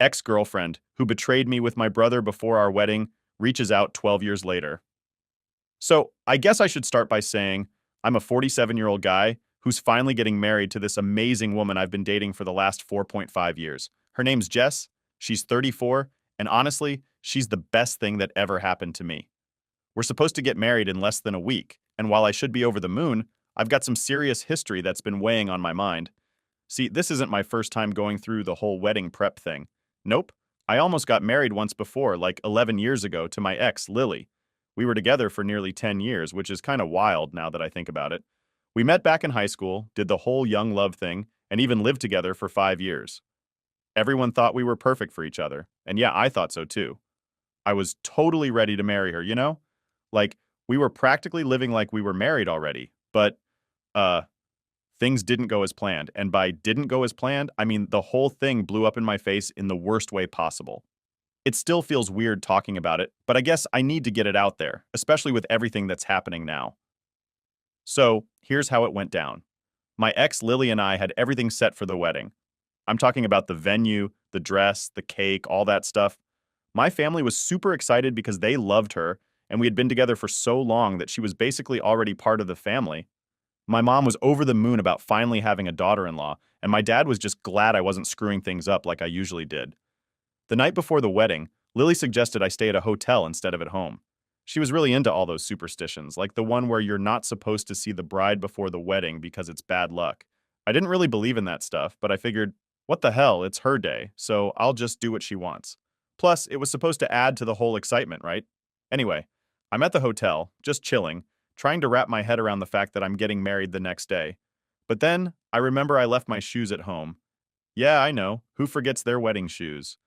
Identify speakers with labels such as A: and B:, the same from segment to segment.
A: Ex-girlfriend, who betrayed me with my brother before our wedding, reaches out 12 years later. So, I guess I should start by saying I'm a 47-year-old guy who's finally getting married to this amazing woman I've been dating for the last 4.5 years. Her name's Jess, she's 34, and honestly, she's the best thing that ever happened to me. We're supposed to get married in less than a week, and while I should be over the moon, I've got some serious history that's been weighing on my mind. See, this isn't my first time going through the whole wedding prep thing. Nope. I almost got married once before, like 11 years ago, to my ex, Lily. We were together for nearly 10 years, which is kind of wild now that I think about it. We met back in high school, did the whole young love thing, and even lived together for 5 years. Everyone thought we were perfect for each other, and yeah, I thought so too. I was totally ready to marry her, you know? Like, we were practically living like we were married already, but, uh, things didn't go as planned. And by didn't go as planned, I mean the whole thing blew up in my face in the worst way possible. It still feels weird talking about it, but I guess I need to get it out there, especially with everything that's happening now. So, here's how it went down. My ex Lily and I had everything set for the wedding. I'm talking about the venue, the dress, the cake, all that stuff. My family was super excited because they loved her, and we had been together for so long that she was basically already part of the family. My mom was over the moon about finally having a daughter-in-law, and my dad was just glad I wasn't screwing things up like I usually did. The night before the wedding, Lily suggested I stay at a hotel instead of at home. She was really into all those superstitions, like the one where you're not supposed to see the bride before the wedding because it's bad luck. I didn't really believe in that stuff, but I figured, what the hell, it's her day, so I'll just do what she wants. Plus, it was supposed to add to the whole excitement, right? Anyway, I'm at the hotel, just chilling, trying to wrap my head around the fact that I'm getting married the next day. But then, I remember I left my shoes at home. Yeah, I know, who forgets their wedding shoes?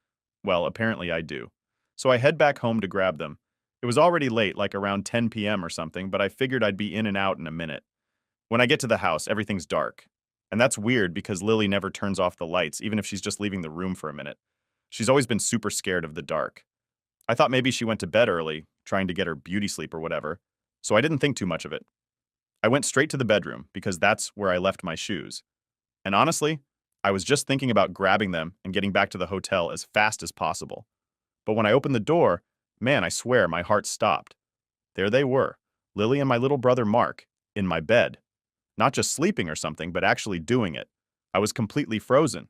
A: Well, apparently I do. So I head back home to grab them. It was already late, like around 10 p.m. or something, but I figured I'd be in and out in a minute. When I get to the house, everything's dark. And that's weird because Lily never turns off the lights, even if she's just leaving the room for a minute. She's always been super scared of the dark. I thought maybe she went to bed early, trying to get her beauty sleep or whatever, so I didn't think too much of it. I went straight to the bedroom because that's where I left my shoes. And honestly, I was just thinking about grabbing them and getting back to the hotel as fast as possible. But when I opened the door, man, I swear my heart stopped. There they were, Lily and my little brother Mark, in my bed. Not just sleeping or something, but actually doing it. I was completely frozen.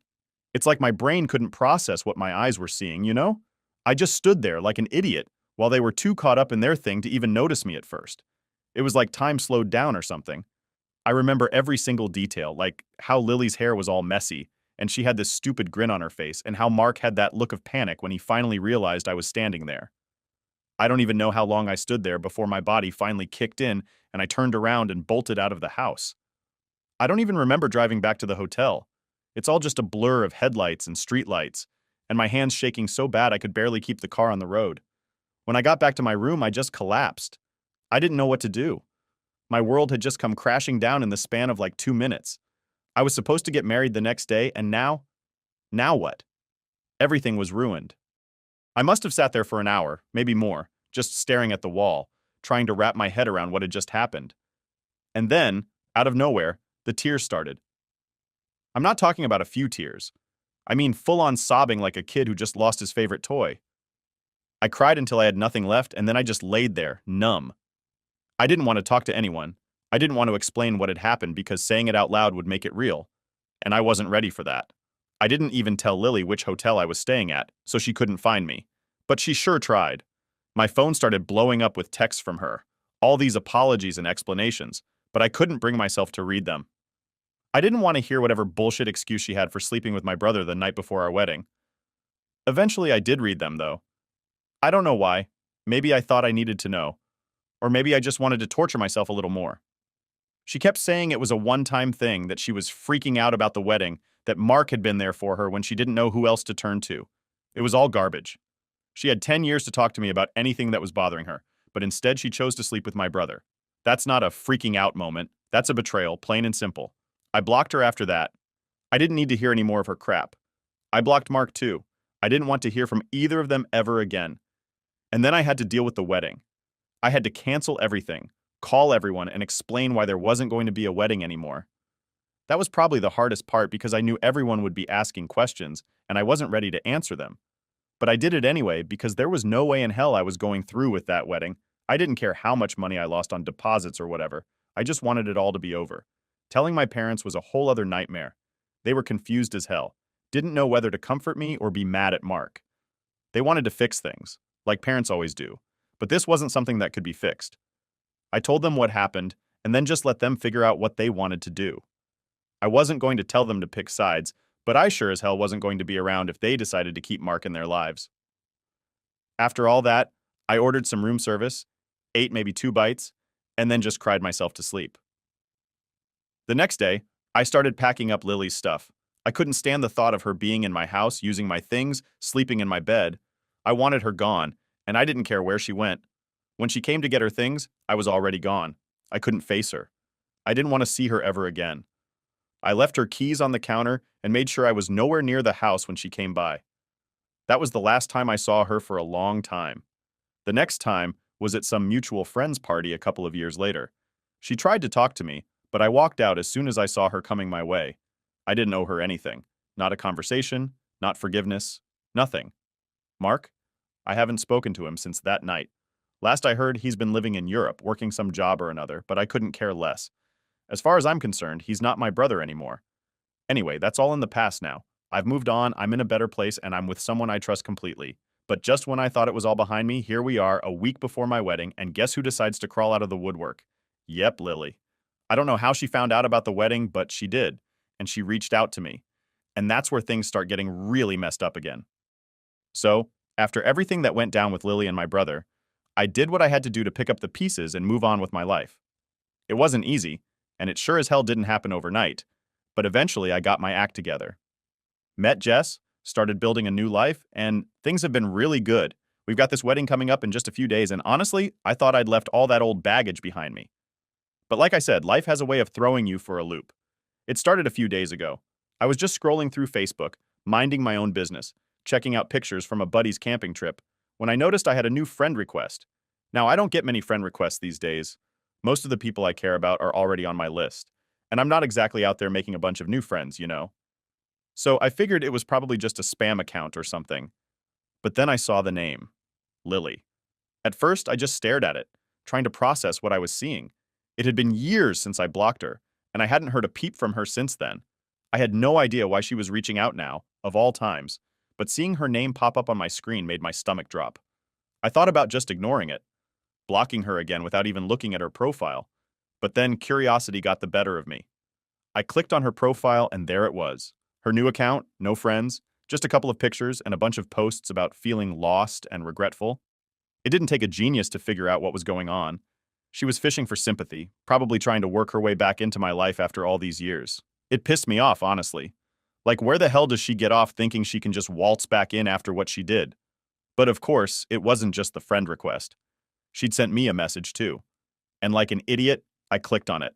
A: It's like my brain couldn't process what my eyes were seeing, you know? I just stood there like an idiot while they were too caught up in their thing to even notice me at first. It was like time slowed down or something. I remember every single detail, like how Lily's hair was all messy, and she had this stupid grin on her face, and how Mark had that look of panic when he finally realized I was standing there. I don't even know how long I stood there before my body finally kicked in and I turned around and bolted out of the house. I don't even remember driving back to the hotel. It's all just a blur of headlights and streetlights, and my hands shaking so bad I could barely keep the car on the road. When I got back to my room, I just collapsed. I didn't know what to do. My world had just come crashing down in the span of like 2 minutes. I was supposed to get married the next day, and now what? Everything was ruined. I must have sat there for an hour, maybe more, just staring at the wall, trying to wrap my head around what had just happened. And then, out of nowhere, the tears started. I'm not talking about a few tears. I mean full-on sobbing like a kid who just lost his favorite toy. I cried until I had nothing left, and then I just laid there, numb. I didn't want to talk to anyone. I didn't want to explain what had happened because saying it out loud would make it real. And I wasn't ready for that. I didn't even tell Lily which hotel I was staying at, so she couldn't find me. But she sure tried. My phone started blowing up with texts from her. All these apologies and explanations, but I couldn't bring myself to read them. I didn't want to hear whatever bullshit excuse she had for sleeping with my brother the night before our wedding. Eventually I did read them, though. I don't know why. Maybe I thought I needed to know. Or maybe I just wanted to torture myself a little more. She kept saying it was a one-time thing, that she was freaking out about the wedding, that Mark had been there for her when she didn't know who else to turn to. It was all garbage. She had 10 years to talk to me about anything that was bothering her, but instead she chose to sleep with my brother. That's not a freaking out moment. That's a betrayal, plain and simple. I blocked her after that. I didn't need to hear any more of her crap. I blocked Mark too. I didn't want to hear from either of them ever again. And then I had to deal with the wedding. I had to cancel everything, call everyone, and explain why there wasn't going to be a wedding anymore. That was probably the hardest part because I knew everyone would be asking questions, and I wasn't ready to answer them. But I did it anyway because there was no way in hell I was going through with that wedding. I didn't care how much money I lost on deposits or whatever. I just wanted it all to be over. Telling my parents was a whole other nightmare. They were confused as hell, didn't know whether to comfort me or be mad at Mark. They wanted to fix things, like parents always do, but this wasn't something that could be fixed. I told them what happened, and then just let them figure out what they wanted to do. I wasn't going to tell them to pick sides, but I sure as hell wasn't going to be around if they decided to keep Mark in their lives. After all that, I ordered some room service, ate maybe 2 bites, and then just cried myself to sleep. The next day, I started packing up Lily's stuff. I couldn't stand the thought of her being in my house, using my things, sleeping in my bed. I wanted her gone, and I didn't care where she went. When she came to get her things, I was already gone. I couldn't face her. I didn't want to see her ever again. I left her keys on the counter and made sure I was nowhere near the house when she came by. That was the last time I saw her for a long time. The next time was at some mutual friend's party a couple of years later. She tried to talk to me, but I walked out as soon as I saw her coming my way. I didn't owe her anything. Not a conversation, not forgiveness, nothing. Mark? I haven't spoken to him since that night. Last I heard, he's been living in Europe, working some job or another, but I couldn't care less. As far as I'm concerned, he's not my brother anymore. Anyway, that's all in the past now. I've moved on, I'm in a better place, and I'm with someone I trust completely. But just when I thought it was all behind me, here we are, a week before my wedding, and guess who decides to crawl out of the woodwork? Yep, Lily. I don't know how she found out about the wedding, but she did, and she reached out to me. And that's where things start getting really messed up again. So, after everything that went down with Lily and my brother, I did what I had to do to pick up the pieces and move on with my life. It wasn't easy, and it sure as hell didn't happen overnight, but eventually I got my act together. Met Jess, started building a new life, and things have been really good. We've got this wedding coming up in just a few days, and honestly, I thought I'd left all that old baggage behind me. But like I said, life has a way of throwing you for a loop. It started a few days ago. I was just scrolling through Facebook, minding my own business, checking out pictures from a buddy's camping trip, when I noticed I had a new friend request. Now, I don't get many friend requests these days. Most of the people I care about are already on my list, and I'm not exactly out there making a bunch of new friends, you know. So I figured it was probably just a spam account or something. But then I saw the name, Lily. At first, I just stared at it, trying to process what I was seeing. It had been years since I blocked her, and I hadn't heard a peep from her since then. I had no idea why she was reaching out now, of all times, but seeing her name pop up on my screen made my stomach drop. I thought about just ignoring it, blocking her again without even looking at her profile. But then curiosity got the better of me. I clicked on her profile and there it was. Her new account, no friends, just a couple of pictures and a bunch of posts about feeling lost and regretful. It didn't take a genius to figure out what was going on. She was fishing for sympathy, probably trying to work her way back into my life after all these years. It pissed me off, honestly. Like, where the hell does she get off thinking she can just waltz back in after what she did? But of course, it wasn't just the friend request. She'd sent me a message too. And like an idiot, I clicked on it.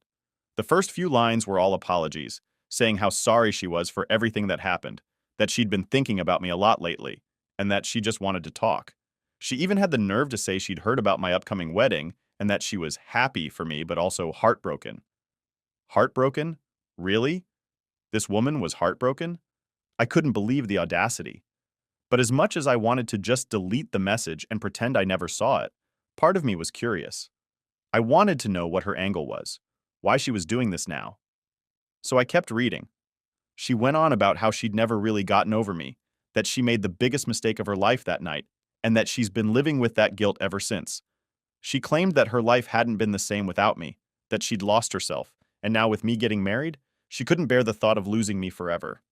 A: The first few lines were all apologies, saying how sorry she was for everything that happened, that she'd been thinking about me a lot lately, and that she just wanted to talk. She even had the nerve to say she'd heard about my upcoming wedding and that she was happy for me but also heartbroken. Heartbroken? Really? This woman was heartbroken? I couldn't believe the audacity. But as much as I wanted to just delete the message and pretend I never saw it, part of me was curious. I wanted to know what her angle was, why she was doing this now. So I kept reading. She went on about how she'd never really gotten over me, that she made the biggest mistake of her life that night, and that she's been living with that guilt ever since. She claimed that her life hadn't been the same without me, that she'd lost herself, and now with me getting married, she couldn't bear the thought of losing me forever.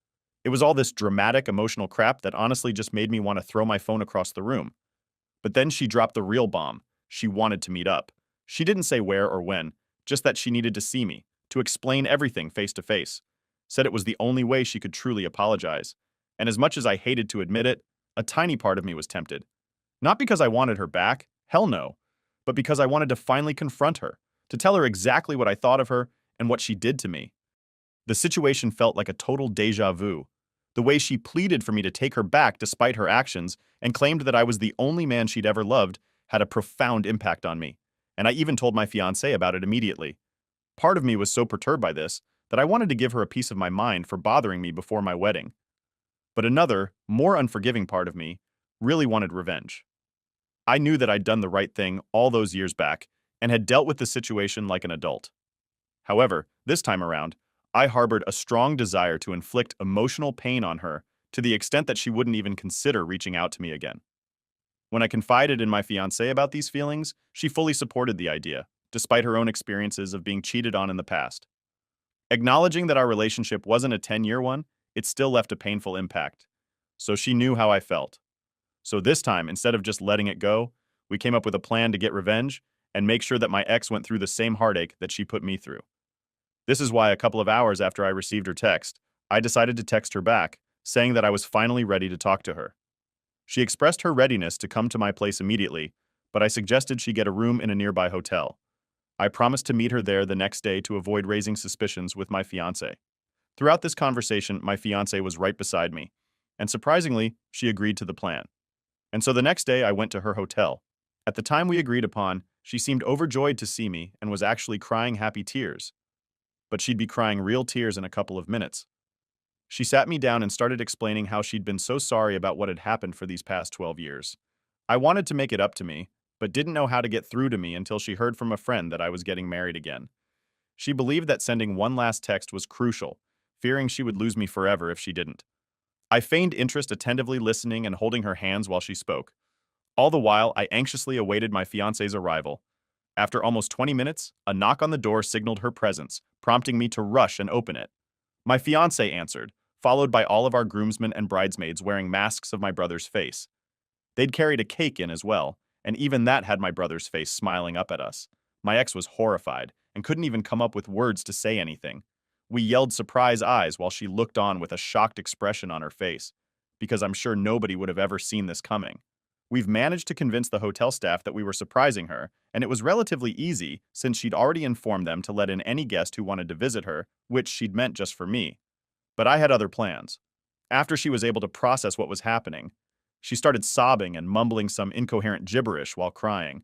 A: It was all this dramatic, emotional crap that honestly just made me want to throw my phone across the room. But then she dropped the real bomb. She wanted to meet up. She didn't say where or when, just that she needed to see me, to explain everything face to face. Said it was the only way she could truly apologize. And as much as I hated to admit it, a tiny part of me was tempted. Not because I wanted her back, hell no, but because I wanted to finally confront her, to tell her exactly what I thought of her and what she did to me. The situation felt like a total déjà vu. The way she pleaded for me to take her back despite her actions and claimed that I was the only man she'd ever loved had a profound impact on me. And I even told my fiancé about it immediately. Part of me was so perturbed by this, that I wanted to give her a piece of my mind for bothering me before my wedding. But another, more unforgiving part of me really wanted revenge. I knew that I'd done the right thing all those years back and had dealt with the situation like an adult. However, this time around, I harbored a strong desire to inflict emotional pain on her to the extent that she wouldn't even consider reaching out to me again. When I confided in my fiancée about these feelings, she fully supported the idea, despite her own experiences of being cheated on in the past. Acknowledging that our relationship wasn't a 10-year one, it still left a painful impact. So she knew how I felt. So this time, instead of just letting it go, we came up with a plan to get revenge and make sure that my ex went through the same heartache that she put me through. This is why a couple of hours after I received her text, I decided to text her back, saying that I was finally ready to talk to her. She expressed her readiness to come to my place immediately, but I suggested she get a room in a nearby hotel. I promised to meet her there the next day to avoid raising suspicions with my fiancé. Throughout this conversation, my fiancé was right beside me, and surprisingly, she agreed to the plan. And so the next day I went to her hotel. At the time we agreed upon, she seemed overjoyed to see me and was actually crying happy tears. But she'd be crying real tears in a couple of minutes. She sat me down and started explaining how she'd been so sorry about what had happened for these past 12 years. I wanted to make it up to me, but didn't know how to get through to me until she heard from a friend that I was getting married again. She believed that sending one last text was crucial, fearing she would lose me forever if she didn't. I feigned interest, attentively listening and holding her hands while she spoke. All the while, I anxiously awaited my fiancé's arrival. After almost 20 minutes, a knock on the door signaled her presence, prompting me to rush and open it. My fiancé answered, followed by all of our groomsmen and bridesmaids wearing masks of my brother's face. They'd carried a cake in as well, and even that had my brother's face smiling up at us. My ex was horrified and couldn't even come up with words to say anything. We yelled surprise eyes while she looked on with a shocked expression on her face, because I'm sure nobody would have ever seen this coming. We've managed to convince the hotel staff that we were surprising her, and it was relatively easy since she'd already informed them to let in any guest who wanted to visit her, which she'd meant just for me. But I had other plans. After she was able to process what was happening, she started sobbing and mumbling some incoherent gibberish while crying.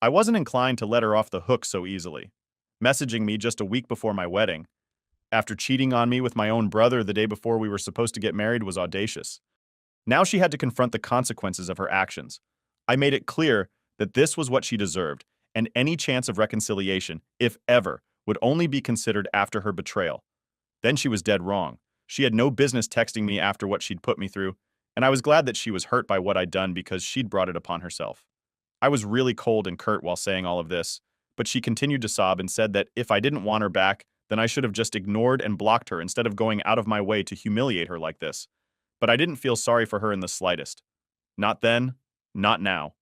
A: I wasn't inclined to let her off the hook so easily. Messaging me just a week before my wedding, after cheating on me with my own brother the day before we were supposed to get married, was audacious. Now she had to confront the consequences of her actions. I made it clear that this was what she deserved, and any chance of reconciliation, if ever, would only be considered after her betrayal. Then she was dead wrong. She had no business texting me after what she'd put me through, and I was glad that she was hurt by what I'd done because she'd brought it upon herself. I was really cold and curt while saying all of this, but she continued to sob and said that if I didn't want her back, then I should have just ignored and blocked her instead of going out of my way to humiliate her like this. But I didn't feel sorry for her in the slightest. Not then, not now.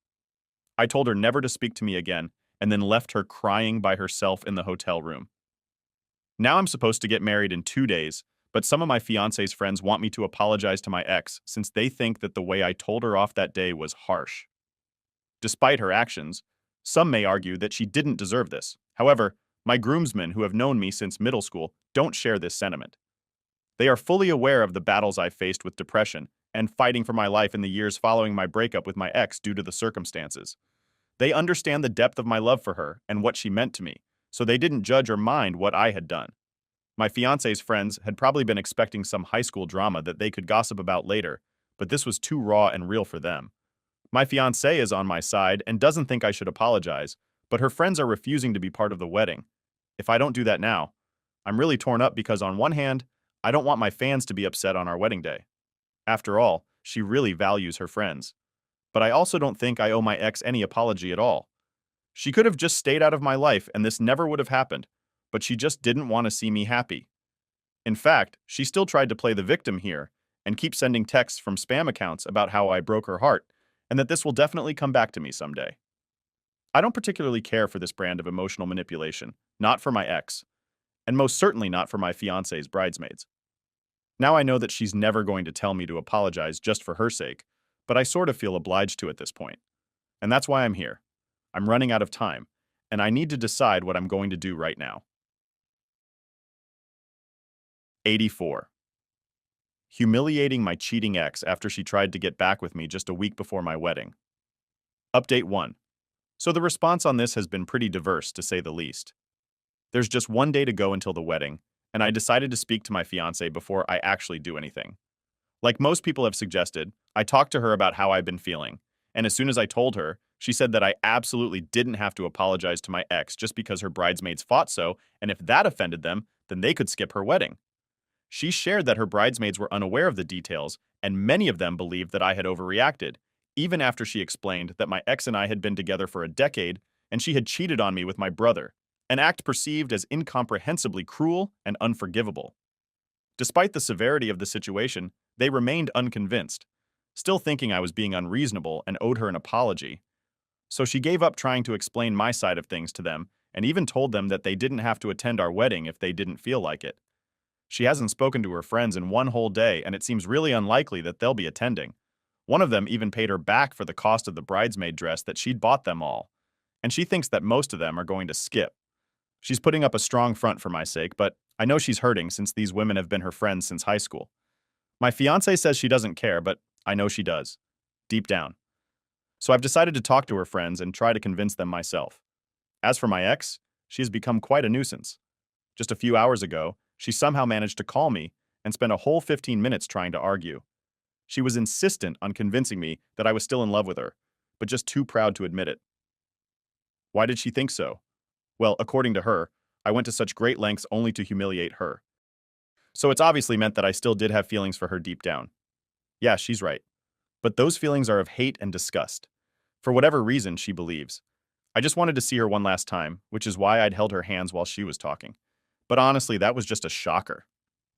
A: I told her never to speak to me again, and then left her crying by herself in the hotel room. Now I'm supposed to get married in 2 days, but some of my fiancé's friends want me to apologize to my ex since they think that the way I told her off that day was harsh. Despite her actions, some may argue that she didn't deserve this. However, my groomsmen who have known me since middle school don't share this sentiment. They are fully aware of the battles I faced with depression and fighting for my life in the years following my breakup with my ex due to the circumstances. They understand the depth of my love for her and what she meant to me, so they didn't judge or mind what I had done. My fiancé's friends had probably been expecting some high school drama that they could gossip about later, but this was too raw and real for them. My fiancée is on my side and doesn't think I should apologize, but her friends are refusing to be part of the wedding. If I don't do that now, I'm really torn up because on one hand, I don't want my fans to be upset on our wedding day. After all, she really values her friends. But I also don't think I owe my ex any apology at all. She could have just stayed out of my life and this never would have happened, but she just didn't want to see me happy. In fact, she still tried to play the victim here and keep sending texts from spam accounts about how I broke her heart and that this will definitely come back to me someday. I don't particularly care for this brand of emotional manipulation, not for my ex, and most certainly not for my fiancé's bridesmaids. Now I know that she's never going to tell me to apologize just for her sake, but I sort of feel obliged to at this point. And that's why I'm here. I'm running out of time, and I need to decide what I'm going to do right now. 84. Humiliating my cheating ex after she tried to get back with me just a week before my wedding. Update 1. So the response on this has been pretty diverse, to say the least. There's just 1 day to go until the wedding, and I decided to speak to my fiancé before I actually do anything. Like most people have suggested, I talked to her about how I've been feeling, and as soon as I told her, she said that I absolutely didn't have to apologize to my ex just because her bridesmaids fought so, and if that offended them, then they could skip her wedding. She shared that her bridesmaids were unaware of the details, and many of them believed that I had overreacted, even after she explained that my ex and I had been together for a decade and she had cheated on me with my brother, an act perceived as incomprehensibly cruel and unforgivable. Despite the severity of the situation, they remained unconvinced, still thinking I was being unreasonable and owed her an apology. So she gave up trying to explain my side of things to them and even told them that they didn't have to attend our wedding if they didn't feel like it. She hasn't spoken to her friends in one whole day, and it seems really unlikely that they'll be attending. One of them even paid her back for the cost of the bridesmaid dress that she'd bought them all, and she thinks that most of them are going to skip. She's putting up a strong front for my sake, but I know she's hurting since these women have been her friends since high school. My fiancé says she doesn't care, but I know she does, deep down. So I've decided to talk to her friends and try to convince them myself. As for my ex, she has become quite a nuisance. Just a few hours ago, she somehow managed to call me and spent a whole 15 minutes trying to argue. She was insistent on convincing me that I was still in love with her, but just too proud to admit it. Why did she think so? Well, according to her, I went to such great lengths only to humiliate her. So it's obviously meant that I still did have feelings for her deep down. Yeah, she's right. But those feelings are of hate and disgust. For whatever reason, she believes. I just wanted to see her one last time, which is why I'd held her hands while she was talking. But honestly, that was just a shocker.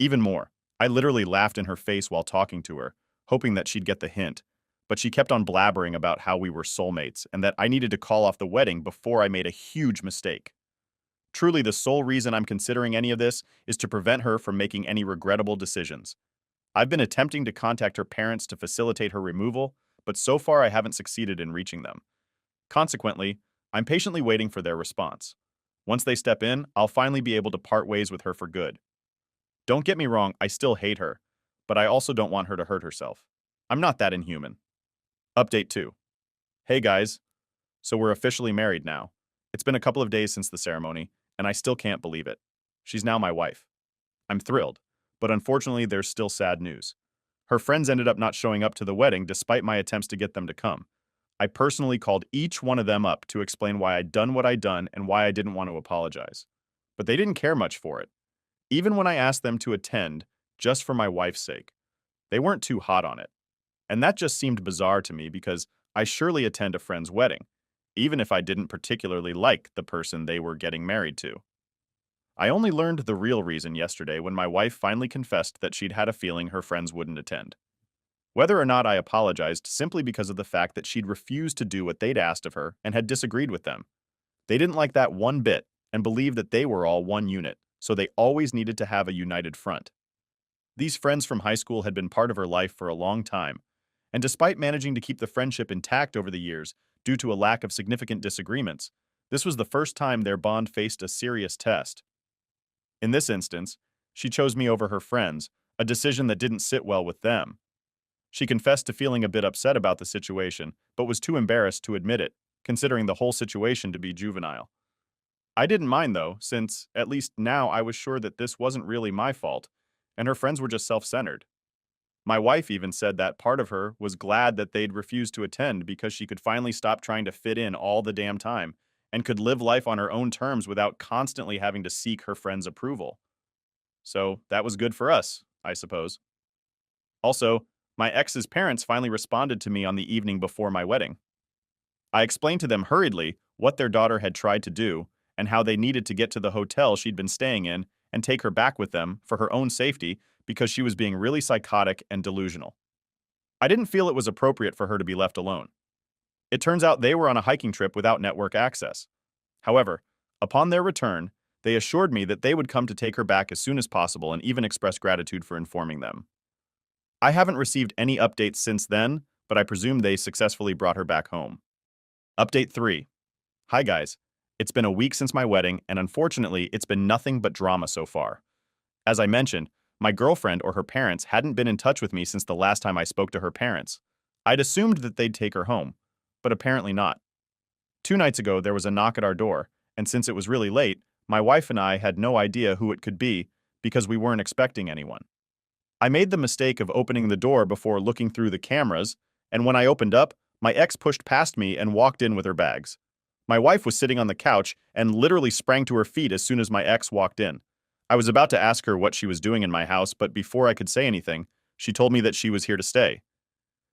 A: Even more, I literally laughed in her face while talking to her, hoping that she'd get the hint. But she kept on blabbering about how we were soulmates and that I needed to call off the wedding before I made a huge mistake. Truly, the sole reason I'm considering any of this is to prevent her from making any regrettable decisions. I've been attempting to contact her parents to facilitate her removal, but so far I haven't succeeded in reaching them. Consequently, I'm patiently waiting for their response. Once they step in, I'll finally be able to part ways with her for good. Don't get me wrong, I still hate her, but I also don't want her to hurt herself. I'm not that inhuman. Update 2. Hey guys. So we're officially married now. It's been a couple of days since the ceremony, and I still can't believe it. She's now my wife. I'm thrilled, but unfortunately there's still sad news. Her friends ended up not showing up to the wedding despite my attempts to get them to come. I personally called each one of them up to explain why I'd done what I'd done and why I didn't want to apologize. But they didn't care much for it. Even when I asked them to attend, just for my wife's sake, they weren't too hot on it. And that just seemed bizarre to me because I surely attend a friend's wedding, even if I didn't particularly like the person they were getting married to. I only learned the real reason yesterday when my wife finally confessed that she'd had a feeling her friends wouldn't attend. Whether or not I apologized simply because of the fact that she'd refused to do what they'd asked of her and had disagreed with them. They didn't like that one bit and believed that they were all one unit, so they always needed to have a united front. These friends from high school had been part of her life for a long time, and despite managing to keep the friendship intact over the years due to a lack of significant disagreements, this was the first time their bond faced a serious test. In this instance, she chose me over her friends, a decision that didn't sit well with them. She confessed to feeling a bit upset about the situation, but was too embarrassed to admit it, considering the whole situation to be juvenile. I didn't mind though, since, at least now, I was sure that this wasn't really my fault, and her friends were just self-centered. My wife even said that part of her was glad that they'd refused to attend because she could finally stop trying to fit in all the damn time and could live life on her own terms without constantly having to seek her friends' approval. So that was good for us, I suppose. Also, my ex's parents finally responded to me on the evening before my wedding. I explained to them hurriedly what their daughter had tried to do and how they needed to get to the hotel she'd been staying in and take her back with them for her own safety because she was being really psychotic and delusional. I didn't feel it was appropriate for her to be left alone. It turns out they were on a hiking trip without network access. However, upon their return, they assured me that they would come to take her back as soon as possible and even expressed gratitude for informing them. I haven't received any updates since then, but I presume they successfully brought her back home. Update 3. Hi guys. It's been a week since my wedding, and unfortunately, it's been nothing but drama so far. As I mentioned, my girlfriend or her parents hadn't been in touch with me since the last time I spoke to her parents. I'd assumed that they'd take her home, but apparently not. 2 nights ago, there was a knock at our door, and since it was really late, my wife and I had no idea who it could be because we weren't expecting anyone. I made the mistake of opening the door before looking through the cameras, and when I opened up, my ex pushed past me and walked in with her bags. My wife was sitting on the couch and literally sprang to her feet as soon as my ex walked in. I was about to ask her what she was doing in my house, but before I could say anything, she told me that she was here to stay.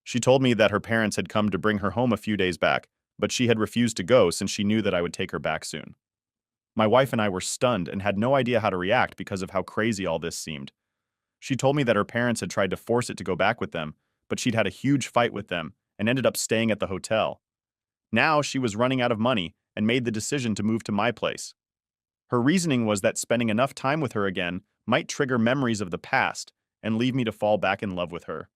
A: She told me that her parents had come to bring her home a few days back, but she had refused to go since she knew that I would take her back soon. My wife and I were stunned and had no idea how to react because of how crazy all this seemed. She told me that her parents had tried to force it to go back with them, but she'd had a huge fight with them and ended up staying at the hotel. Now she was running out of money and made the decision to move to my place. Her reasoning was that spending enough time with her again might trigger memories of the past and leave me to fall back in love with her.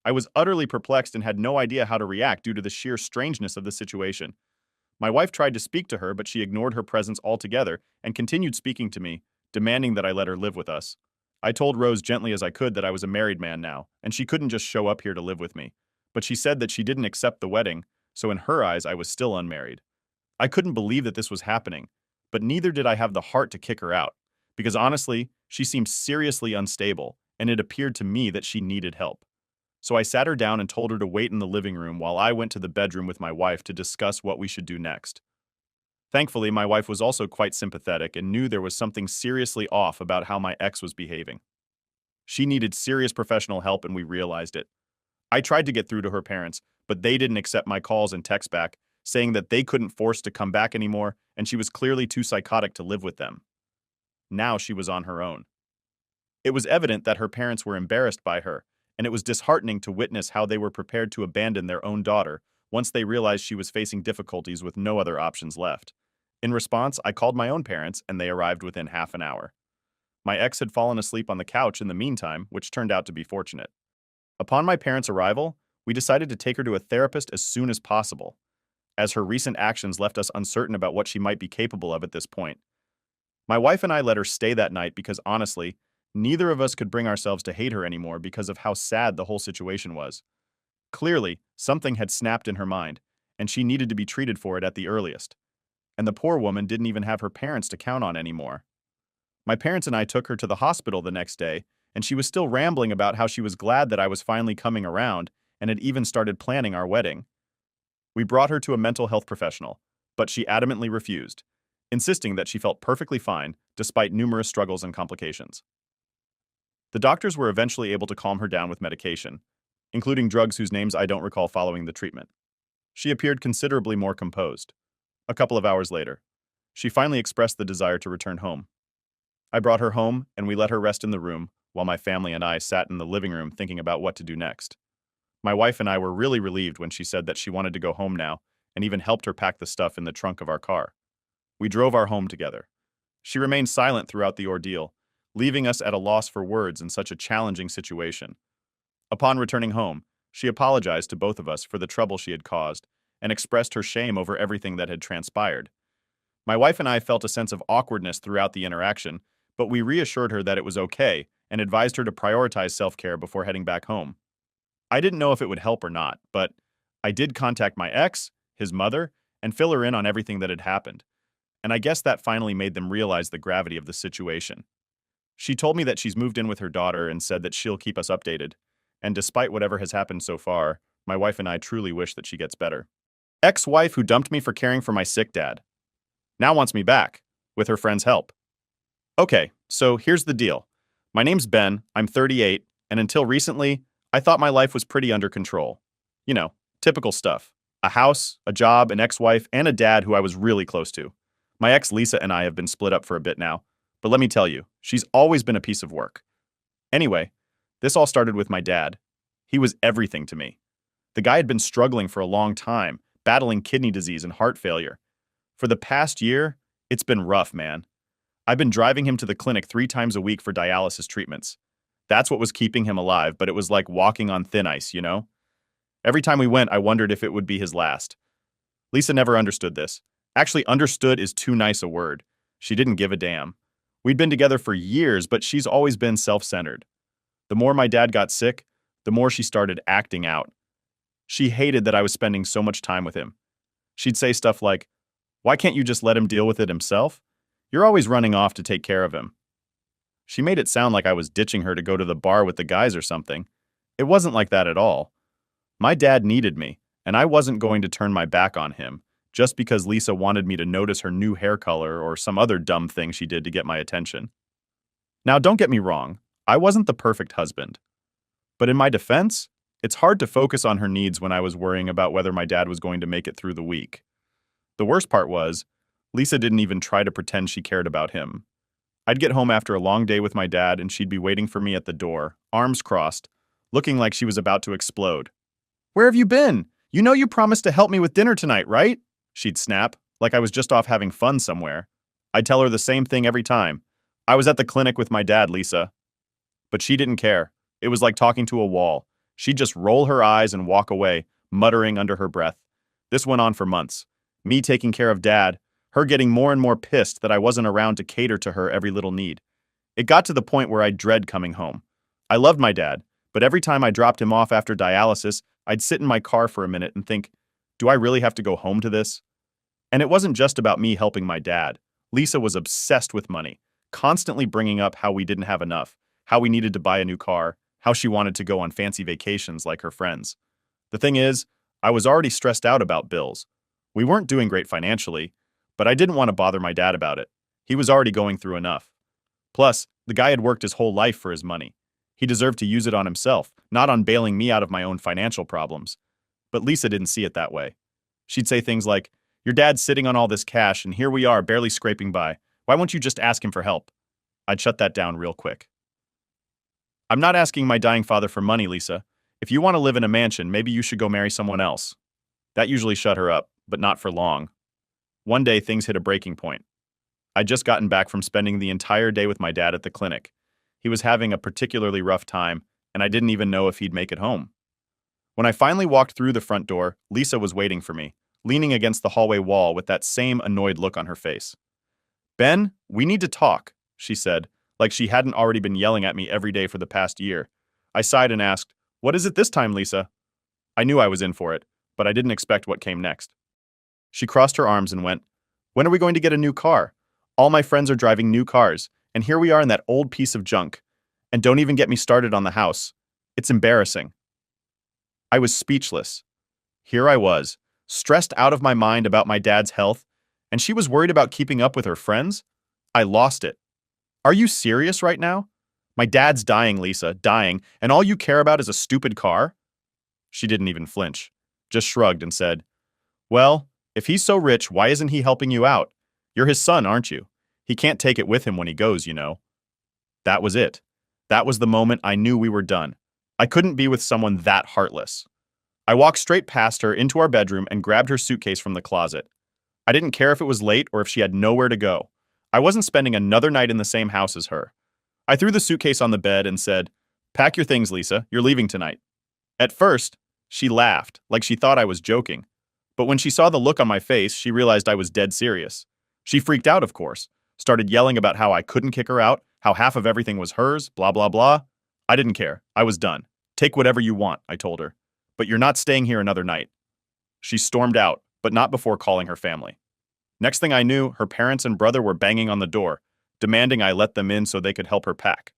A: I was utterly perplexed and had no idea how to react due to the sheer strangeness of the situation. My wife tried to speak to her, but she ignored her presence altogether and continued speaking to me, demanding that I let her live with us. I told Rose gently as I could that I was a married man now, and she couldn't just show up here to live with me. But she said that she didn't accept the wedding, so in her eyes I was still unmarried. I couldn't believe that this was happening, but neither did I have the heart to kick her out, because honestly, she seemed seriously unstable, and it appeared to me that she needed help. So I sat her down and told her to wait in the living room while I went to the bedroom with my wife to discuss what we should do next. Thankfully, my wife was also quite sympathetic and knew there was something seriously off about how my ex was behaving. She needed serious professional help and we realized it. I tried to get through to her parents, but they didn't accept my calls and texts back, saying that they couldn't force to come back anymore and she was clearly too psychotic to live with them. Now she was on her own. It was evident that her parents were embarrassed by her, and it was disheartening to witness how they were prepared to abandon their own daughter once they realized she was facing difficulties with no other options left. In response, I called my own parents, and they arrived within half an hour. My ex had fallen asleep on the couch in the meantime, which turned out to be fortunate. Upon my parents' arrival, we decided to take her to a therapist as soon as possible, as her recent actions left us uncertain about what she might be capable of at this point. My wife and I let her stay that night because honestly, neither of us could bring ourselves to hate her anymore because of how sad the whole situation was. Clearly, something had snapped in her mind, and she needed to be treated for it at the earliest. And the poor woman didn't even have her parents to count on anymore. My parents and I took her to the hospital the next day, and she was still rambling about how she was glad that I was finally coming around and had even started planning our wedding. We brought her to a mental health professional, but she adamantly refused, insisting that she felt perfectly fine despite numerous struggles and complications. The doctors were eventually able to calm her down with medication, including drugs whose names I don't recall following the treatment. She appeared considerably more composed. A couple of hours later, she finally expressed the desire to return home. I brought her home, and we let her rest in the room while my family and I sat in the living room thinking about what to do next. My wife and I were really relieved when she said that she wanted to go home now and even helped her pack the stuff in the trunk of our car. We drove our home together. She remained silent throughout the ordeal, leaving us at a loss for words in such a challenging situation. Upon returning home, she apologized to both of us for the trouble she had caused and expressed her shame over everything that had transpired. My wife and I felt a sense of awkwardness throughout the interaction, but we reassured her that it was okay and advised her to prioritize self-care before heading back home. I didn't know if it would help or not, but I did contact my ex, his mother, and fill her in on everything that had happened. And I guess that finally made them realize the gravity of the situation. She told me that she's moved in with her daughter and said that she'll keep us updated. And despite whatever has happened so far, my wife and I truly wish that she gets better. Ex-wife who dumped me for caring for my sick dad now wants me back, with her friend's help. Okay, so here's the deal. My name's Ben, I'm 38, and until recently, I thought my life was pretty under control. You know, typical stuff. A house, a job, an ex-wife, and a dad who I was really close to. My ex Lisa and I have been split up for a bit now, but let me tell you, she's always been a piece of work. Anyway, this all started with my dad. He was everything to me. The guy had been struggling for a long time, battling kidney disease and heart failure. For the past year, it's been rough, man. I've been driving him to the clinic 3 times a week for dialysis treatments. That's what was keeping him alive, but it was like walking on thin ice, you know? Every time we went, I wondered if it would be his last. Lisa never understood this. Actually, understood is too nice a word. She didn't give a damn. We'd been together for years, but she's always been self-centered. The more my dad got sick, the more she started acting out. She hated that I was spending so much time with him. She'd say stuff like, "Why can't you just let him deal with it himself? You're always running off to take care of him." She made it sound like I was ditching her to go to the bar with the guys or something. It wasn't like that at all. My dad needed me, and I wasn't going to turn my back on him just because Lisa wanted me to notice her new hair color or some other dumb thing she did to get my attention. Now, don't get me wrong, I wasn't the perfect husband. But in my defense, it's hard to focus on her needs when I was worrying about whether my dad was going to make it through the week. The worst part was, Lisa didn't even try to pretend she cared about him. I'd get home after a long day with my dad and she'd be waiting for me at the door, arms crossed, looking like she was about to explode. "Where have you been? You know you promised to help me with dinner tonight, right?" She'd snap, like I was just off having fun somewhere. I'd tell her the same thing every time. "I was at the clinic with my dad, Lisa." But she didn't care. It was like talking to a wall. She'd just roll her eyes and walk away, muttering under her breath. This went on for months. Me taking care of Dad, her getting more and more pissed that I wasn't around to cater to her every little need. It got to the point where I'd dread coming home. I loved my dad, but every time I dropped him off after dialysis, I'd sit in my car for a minute and think, do I really have to go home to this? And it wasn't just about me helping my dad. Lisa was obsessed with money, constantly bringing up how we didn't have enough, how we needed to buy a new car, how she wanted to go on fancy vacations like her friends. The thing is, I was already stressed out about bills. We weren't doing great financially, but I didn't want to bother my dad about it. He was already going through enough. Plus, the guy had worked his whole life for his money. He deserved to use it on himself, not on bailing me out of my own financial problems. But Lisa didn't see it that way. She'd say things like, "Your dad's sitting on all this cash, and here we are barely scraping by. Why won't you just ask him for help?" I'd shut that down real quick. "I'm not asking my dying father for money, Lisa. If you want to live in a mansion, maybe you should go marry someone else." That usually shut her up, but not for long. One day, things hit a breaking point. I'd just gotten back from spending the entire day with my dad at the clinic. He was having a particularly rough time, and I didn't even know if he'd make it home. When I finally walked through the front door, Lisa was waiting for me, leaning against the hallway wall with that same annoyed look on her face. "Ben, we need to talk," she said, like she hadn't already been yelling at me every day for the past year. I sighed and asked, "What is it this time, Lisa?" I knew I was in for it, but I didn't expect what came next. She crossed her arms and went, "When are we going to get a new car? All my friends are driving new cars, and here we are in that old piece of junk. And don't even get me started on the house. It's embarrassing." I was speechless. Here I was, stressed out of my mind about my dad's health, and she was worried about keeping up with her friends? I lost it. "Are you serious right now? My dad's dying, Lisa, dying, and all you care about is a stupid car?" She didn't even flinch, just shrugged and said, "Well, if he's so rich, why isn't he helping you out? You're his son, aren't you? He can't take it with him when he goes, you know." That was it. That was the moment I knew we were done. I couldn't be with someone that heartless. I walked straight past her into our bedroom and grabbed her suitcase from the closet. I didn't care if it was late or if she had nowhere to go. I wasn't spending another night in the same house as her. I threw the suitcase on the bed and said, "Pack your things, Lisa. You're leaving tonight." At first, she laughed, like she thought I was joking. But when she saw the look on my face, she realized I was dead serious. She freaked out, of course, started yelling about how I couldn't kick her out, how half of everything was hers, blah, blah, blah. I didn't care. I was done. "Take whatever you want," I told her. "But you're not staying here another night." She stormed out, but not before calling her family. Next thing I knew, her parents and brother were banging on the door, demanding I let them in so they could help her pack.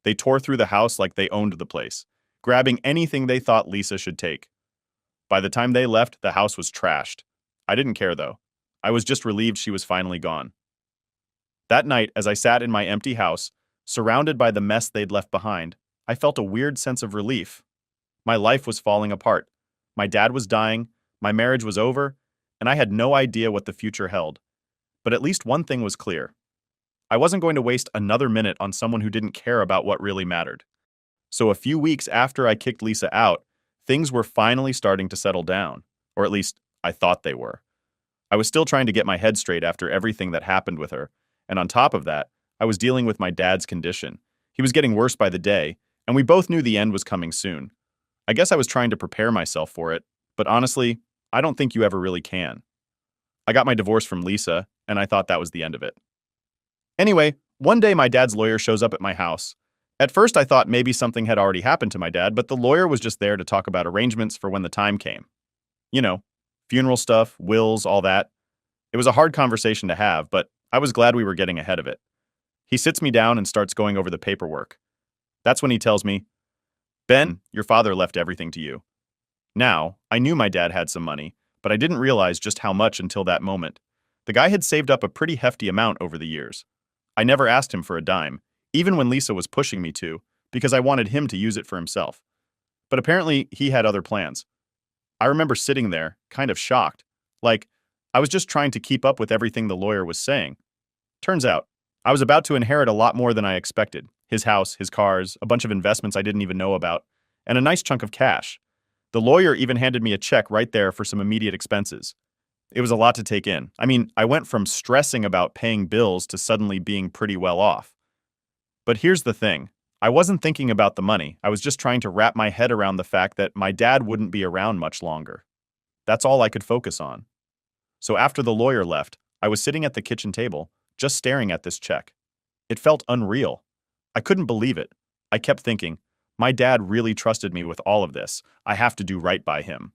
A: They tore through the house like they owned the place, grabbing anything they thought Lisa should take. By the time they left, the house was trashed. I didn't care, though. I was just relieved she was finally gone. That night, as I sat in my empty house, surrounded by the mess they'd left behind, I felt a weird sense of relief. My life was falling apart. My dad was dying, my marriage was over, and I had no idea what the future held. But at least one thing was clear. I wasn't going to waste another minute on someone who didn't care about what really mattered. So a few weeks after I kicked Lisa out, things were finally starting to settle down, or at least I thought they were. I was still trying to get my head straight after everything that happened with her, and on top of that, I was dealing with my dad's condition. He was getting worse by the day, and we both knew the end was coming soon. I guess I was trying to prepare myself for it, but honestly, I don't think you ever really can. I got my divorce from Lisa, and I thought that was the end of it. Anyway, one day my dad's lawyer shows up at my house. At first I thought maybe something had already happened to my dad, but the lawyer was just there to talk about arrangements for when the time came. You know, funeral stuff, wills, all that. It was a hard conversation to have, but I was glad we were getting ahead of it. He sits me down and starts going over the paperwork. That's when he tells me, Ben, your father left everything to you. Now, I knew my dad had some money, but I didn't realize just how much until that moment. The guy had saved up a pretty hefty amount over the years. I never asked him for a dime, even when Lisa was pushing me to, because I wanted him to use it for himself. But apparently, he had other plans. I remember sitting there, kind of shocked, like I was just trying to keep up with everything the lawyer was saying. Turns out, I was about to inherit a lot more than I expected. His house, his cars, a bunch of investments I didn't even know about, and a nice chunk of cash. The lawyer even handed me a check right there for some immediate expenses. It was a lot to take in. I mean, I went from stressing about paying bills to suddenly being pretty well off. But here's the thing. I wasn't thinking about the money. I was just trying to wrap my head around the fact that my dad wouldn't be around much longer. That's all I could focus on. So after the lawyer left, I was sitting at the kitchen table, just staring at this check. It felt unreal. I couldn't believe it. I kept thinking, my dad really trusted me with all of this. I have to do right by him.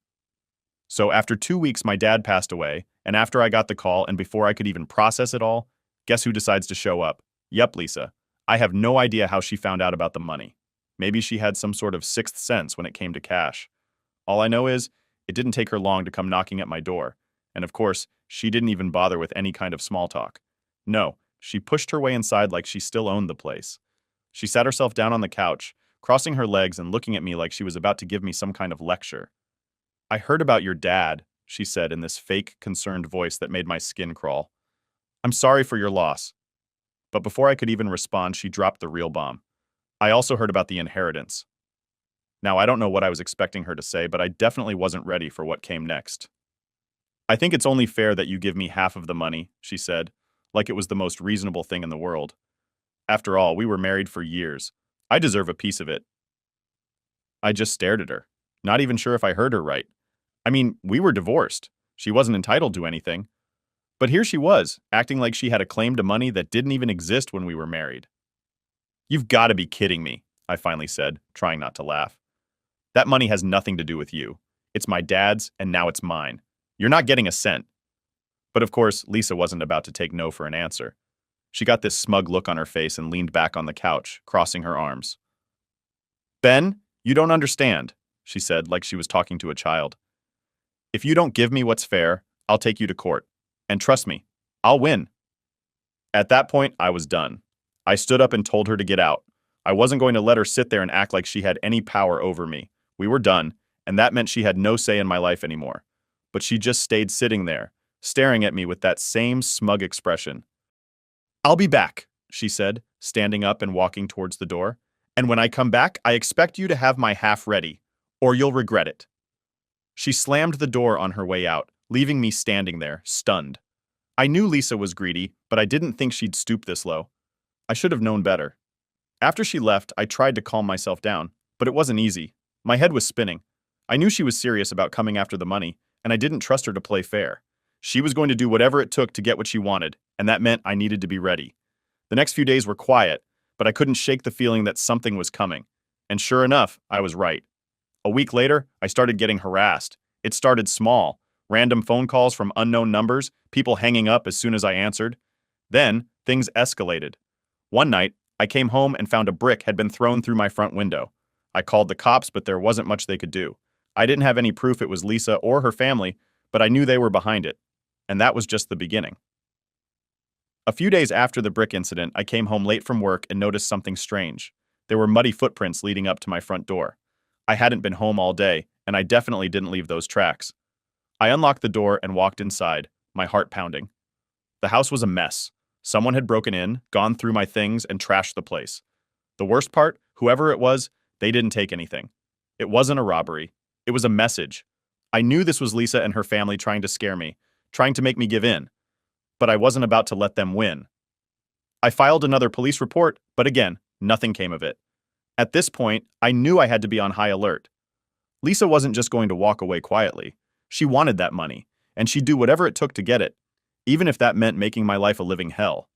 A: So after 2 weeks, my dad passed away, and after I got the call and before I could even process it all, guess who decides to show up? Yep, Lisa. I have no idea how she found out about the money. Maybe she had some sort of sixth sense when it came to cash. All I know is, it didn't take her long to come knocking at my door. And of course, she didn't even bother with any kind of small talk. No, she pushed her way inside like she still owned the place. She sat herself down on the couch, crossing her legs and looking at me like she was about to give me some kind of lecture. I heard about your dad, she said in this fake, concerned voice that made my skin crawl. I'm sorry for your loss. But before I could even respond, she dropped the real bomb. I also heard about the inheritance. Now, I don't know what I was expecting her to say, but I definitely wasn't ready for what came next. I think it's only fair that you give me half of the money, she said, like it was the most reasonable thing in the world. After all, we were married for years. I deserve a piece of it. I just stared at her, not even sure if I heard her right. I mean, we were divorced. She wasn't entitled to anything. But here she was, acting like she had a claim to money that didn't even exist when we were married. You've got to be kidding me, I finally said, trying not to laugh. That money has nothing to do with you. It's my dad's, and now it's mine. You're not getting a cent. But of course, Lisa wasn't about to take no for an answer. She got this smug look on her face and leaned back on the couch, crossing her arms. Ben, you don't understand, she said like she was talking to a child. If you don't give me what's fair, I'll take you to court. And trust me, I'll win. At that point, I was done. I stood up and told her to get out. I wasn't going to let her sit there and act like she had any power over me. We were done, and that meant she had no say in my life anymore. But she just stayed sitting there, staring at me with that same smug expression. I'll be back, she said, standing up and walking towards the door. And when I come back, I expect you to have my half ready, or you'll regret it. She slammed the door on her way out, leaving me standing there, stunned. I knew Lisa was greedy, but I didn't think she'd stoop this low. I should have known better. After she left, I tried to calm myself down, but it wasn't easy. My head was spinning. I knew she was serious about coming after the money, and I didn't trust her to play fair. She was going to do whatever it took to get what she wanted, and that meant I needed to be ready. The next few days were quiet, but I couldn't shake the feeling that something was coming. And sure enough, I was right. A week later, I started getting harassed. It started small. Random phone calls from unknown numbers, people hanging up as soon as I answered. Then, things escalated. One night, I came home and found a brick had been thrown through my front window. I called the cops, but there wasn't much they could do. I didn't have any proof it was Lisa or her family, but I knew they were behind it. And that was just the beginning. A few days after the brick incident, I came home late from work and noticed something strange. There were muddy footprints leading up to my front door. I hadn't been home all day, and I definitely didn't leave those tracks. I unlocked the door and walked inside, my heart pounding. The house was a mess. Someone had broken in, gone through my things, and trashed the place. The worst part, whoever it was, they didn't take anything. It wasn't a robbery. It was a message. I knew this was Lisa and her family trying to scare me, trying to make me give in. But I wasn't about to let them win. I filed another police report, but again, nothing came of it. At this point, I knew I had to be on high alert. Lisa wasn't just going to walk away quietly. She wanted that money, and she'd do whatever it took to get it, even if that meant making my life a living hell.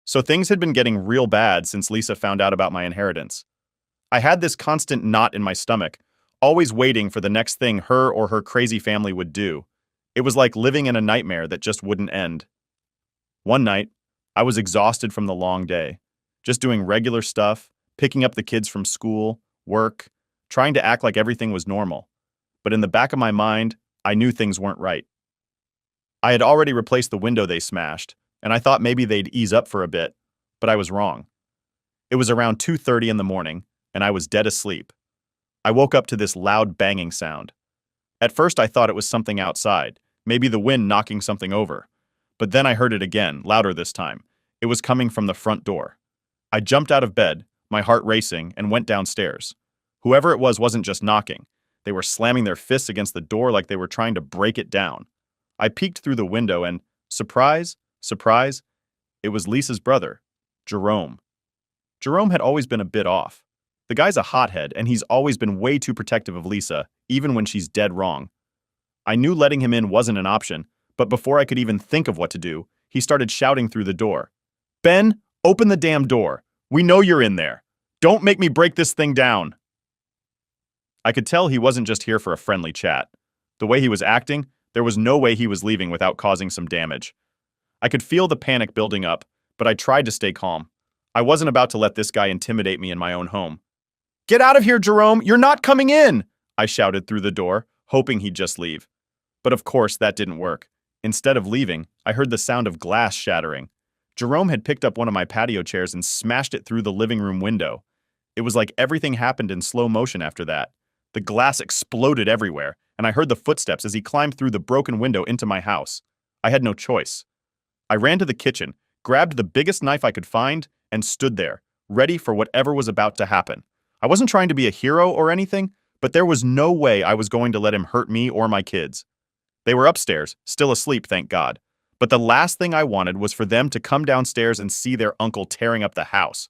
A: So things had been getting real bad since Lisa found out about my inheritance. I had this constant knot in my stomach, always waiting for the next thing her or her crazy family would do. It was like living in a nightmare that just wouldn't end. One night, I was exhausted from the long day. just doing regular stuff, picking up the kids from school, work, trying to act like everything was normal. But in the back of my mind, I knew things weren't right. I had already replaced the window they smashed, and I thought maybe they'd ease up for a bit, but I was wrong. It was around 2:30 in the morning, and I was dead asleep. I woke up to this loud banging sound. At first I thought it was something outside, maybe the wind knocking something over. But then I heard it again, louder this time. It was coming from the front door. I jumped out of bed, my heart racing, and went downstairs. Whoever it was wasn't just knocking. They were slamming their fists against the door like they were trying to break it down. I peeked through the window and, surprise, surprise, it was Lisa's brother, Jerome. Jerome had always been a bit off. The guy's a hothead, and he's always been way too protective of Lisa, even when she's dead wrong. I knew letting him in wasn't an option, but before I could even think of what to do, he started shouting through the door. "Ben, open the damn door. We know you're in there. Don't make me break this thing down." I could tell he wasn't just here for a friendly chat. The way he was acting, there was no way he was leaving without causing some damage. I could feel the panic building up, but I tried to stay calm. I wasn't about to let this guy intimidate me in my own home. "Get out of here, Jerome! You're not coming in!" I shouted through the door, hoping he'd just leave. But of course, that didn't work. Instead of leaving, I heard the sound of glass shattering. Jerome had picked up one of my patio chairs and smashed it through the living room window. It was like everything happened in slow motion after that. The glass exploded everywhere, and I heard the footsteps as he climbed through the broken window into my house. I had no choice. I ran to the kitchen, grabbed the biggest knife I could find, and stood there, ready for whatever was about to happen. I wasn't trying to be a hero or anything, but there was no way I was going to let him hurt me or my kids. They were upstairs, still asleep, thank God. But the last thing I wanted was for them to come downstairs and see their uncle tearing up the house.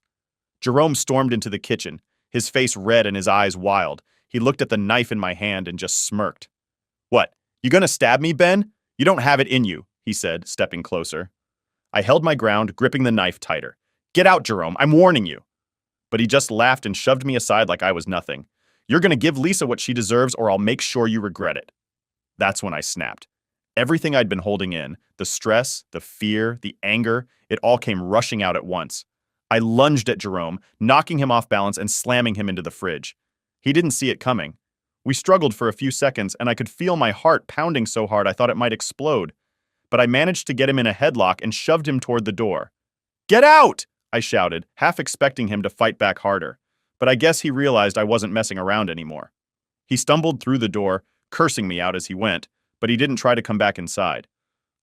A: Jerome stormed into the kitchen, his face red and his eyes wild. He looked at the knife in my hand and just smirked. "What, you gonna stab me, Ben? You don't have it in you," he said, stepping closer. I held my ground, gripping the knife tighter. "Get out, Jerome, I'm warning you." But he just laughed and shoved me aside like I was nothing. "You're gonna give Lisa what she deserves or I'll make sure you regret it." That's when I snapped. Everything I'd been holding in, the stress, the fear, the anger, it all came rushing out at once. I lunged at Jerome, knocking him off balance and slamming him into the fridge. He didn't see it coming. We struggled for a few seconds, and I could feel my heart pounding so hard I thought it might explode. But I managed to get him in a headlock and shoved him toward the door. "Get out!" I shouted, half expecting him to fight back harder. But I guess he realized I wasn't messing around anymore. He stumbled through the door, cursing me out as he went, but he didn't try to come back inside.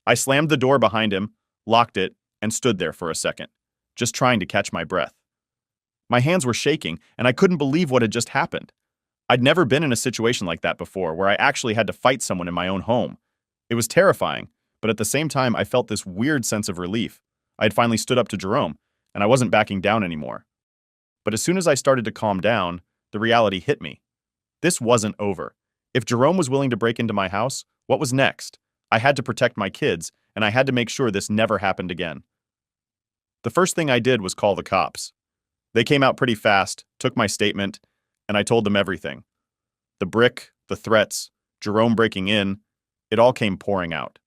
A: I slammed the door behind him, locked it, and stood there for a second, just trying to catch my breath. My hands were shaking, and I couldn't believe what had just happened. I'd never been in a situation like that before, where I actually had to fight someone in my own home. It was terrifying, but at the same time I felt this weird sense of relief. I had finally stood up to Jerome, and I wasn't backing down anymore. But as soon as I started to calm down, the reality hit me. This wasn't over. If Jerome was willing to break into my house, what was next? I had to protect my kids, and I had to make sure this never happened again. The first thing I did was call the cops. They came out pretty fast, took my statement, and I told them everything. The brick, the threats, Jerome breaking in, it all came pouring out.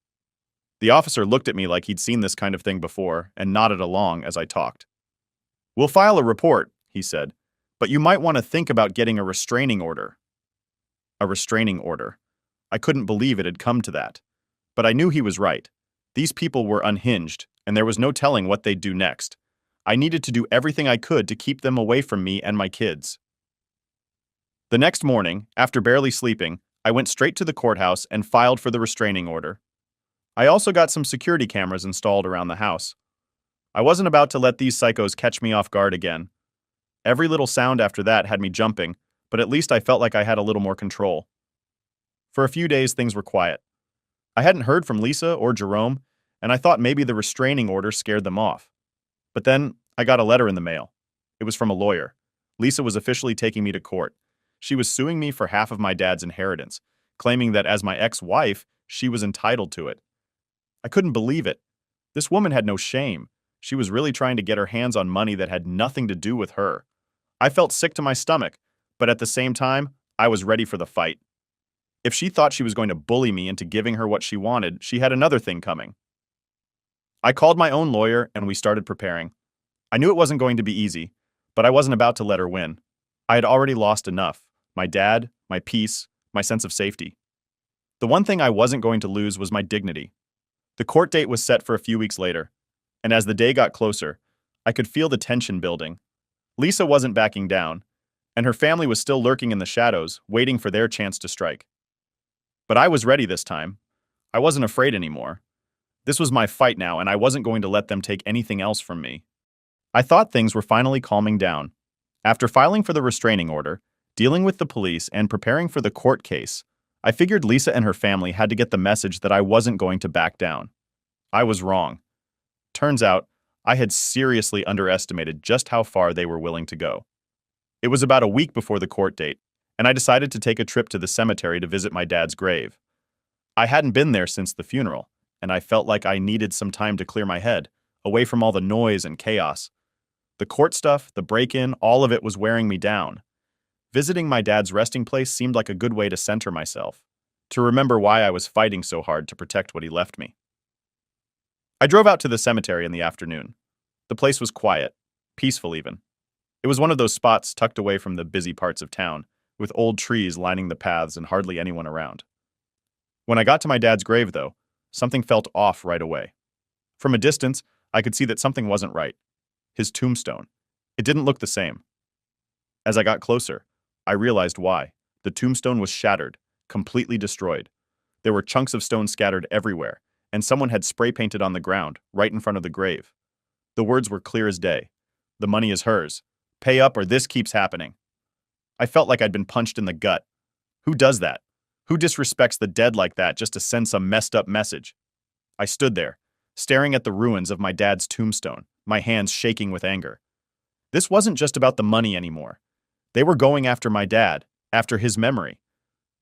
A: The officer looked at me like he'd seen this kind of thing before and nodded along as I talked. "We'll file a report," he said, "but you might want to think about getting a restraining order." A restraining order. I couldn't believe it had come to that. But I knew he was right. These people were unhinged, and there was no telling what they'd do next. I needed to do everything I could to keep them away from me and my kids. The next morning, after barely sleeping, I went straight to the courthouse and filed for the restraining order. I also got some security cameras installed around the house. I wasn't about to let these psychos catch me off guard again. Every little sound after that had me jumping, but at least I felt like I had a little more control. For a few days, things were quiet. I hadn't heard from Lisa or Jerome, and I thought maybe the restraining order scared them off. But then I got a letter in the mail. It was from a lawyer. Lisa was officially taking me to court. She was suing me for half of my dad's inheritance, claiming that as my ex-wife, she was entitled to it. I couldn't believe it. This woman had no shame. She was really trying to get her hands on money that had nothing to do with her. I felt sick to my stomach, but at the same time, I was ready for the fight. If she thought she was going to bully me into giving her what she wanted, she had another thing coming. I called my own lawyer and we started preparing. I knew it wasn't going to be easy, but I wasn't about to let her win. I had already lost enough: my dad, my peace, my sense of safety. The one thing I wasn't going to lose was my dignity. The court date was set for a few weeks later, and as the day got closer, I could feel the tension building. Lisa wasn't backing down, and her family was still lurking in the shadows, waiting for their chance to strike. But I was ready this time. I wasn't afraid anymore. This was my fight now, and I wasn't going to let them take anything else from me. I thought things were finally calming down. After filing for the restraining order, dealing with the police, and preparing for the court case, I figured Lisa and her family had to get the message that I wasn't going to back down. I was wrong. Turns out, I had seriously underestimated just how far they were willing to go. It was about a week before the court date, and I decided to take a trip to the cemetery to visit my dad's grave. I hadn't been there since the funeral, and I felt like I needed some time to clear my head, away from all the noise and chaos. The court stuff, the break-in, all of it was wearing me down. Visiting my dad's resting place seemed like a good way to center myself, to remember why I was fighting so hard to protect what he left me. I drove out to the cemetery in the afternoon. The place was quiet, peaceful even. It was one of those spots tucked away from the busy parts of town, with old trees lining the paths and hardly anyone around. When I got to my dad's grave, though, something felt off right away. From a distance, I could see that something wasn't right. His tombstone. It didn't look the same. As I got closer, I realized why. The tombstone was shattered, completely destroyed. There were chunks of stone scattered everywhere, and someone had spray painted on the ground, right in front of the grave. The words were clear as day. The money is hers. Pay up or this keeps happening. I felt like I'd been punched in the gut. Who does that? Who disrespects the dead like that just to send some messed up message? I stood there, staring at the ruins of my dad's tombstone, my hands shaking with anger. This wasn't just about the money anymore. They were going after my dad, after his memory.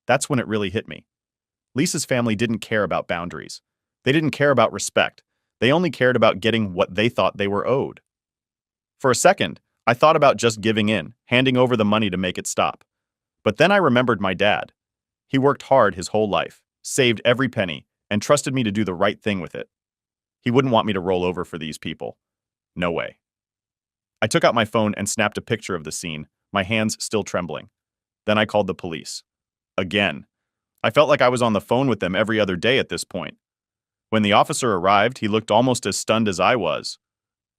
A: That's when it really hit me. Lisa's family didn't care about boundaries. They didn't care about respect. They only cared about getting what they thought they were owed. For a second, I thought about just giving in, handing over the money to make it stop. But then I remembered my dad. He worked hard his whole life, saved every penny, and trusted me to do the right thing with it. He wouldn't want me to roll over for these people. No way. I took out my phone and snapped a picture of the scene, my hands still trembling. Then I called the police. Again. I felt like I was on the phone with them every other day at this point. When the officer arrived, he looked almost as stunned as I was.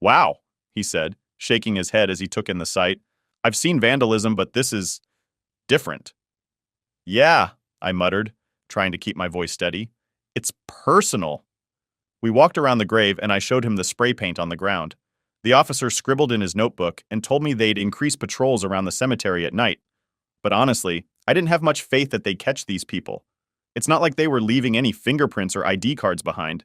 A: "Wow," he said, shaking his head as he took in the sight. "I've seen vandalism, but this is different." "Yeah," I muttered, trying to keep my voice steady. "It's personal." We walked around the grave and I showed him the spray paint on the ground. The officer scribbled in his notebook and told me they'd increase patrols around the cemetery at night. But honestly, I didn't have much faith that they'd catch these people. It's not like they were leaving any fingerprints or ID cards behind.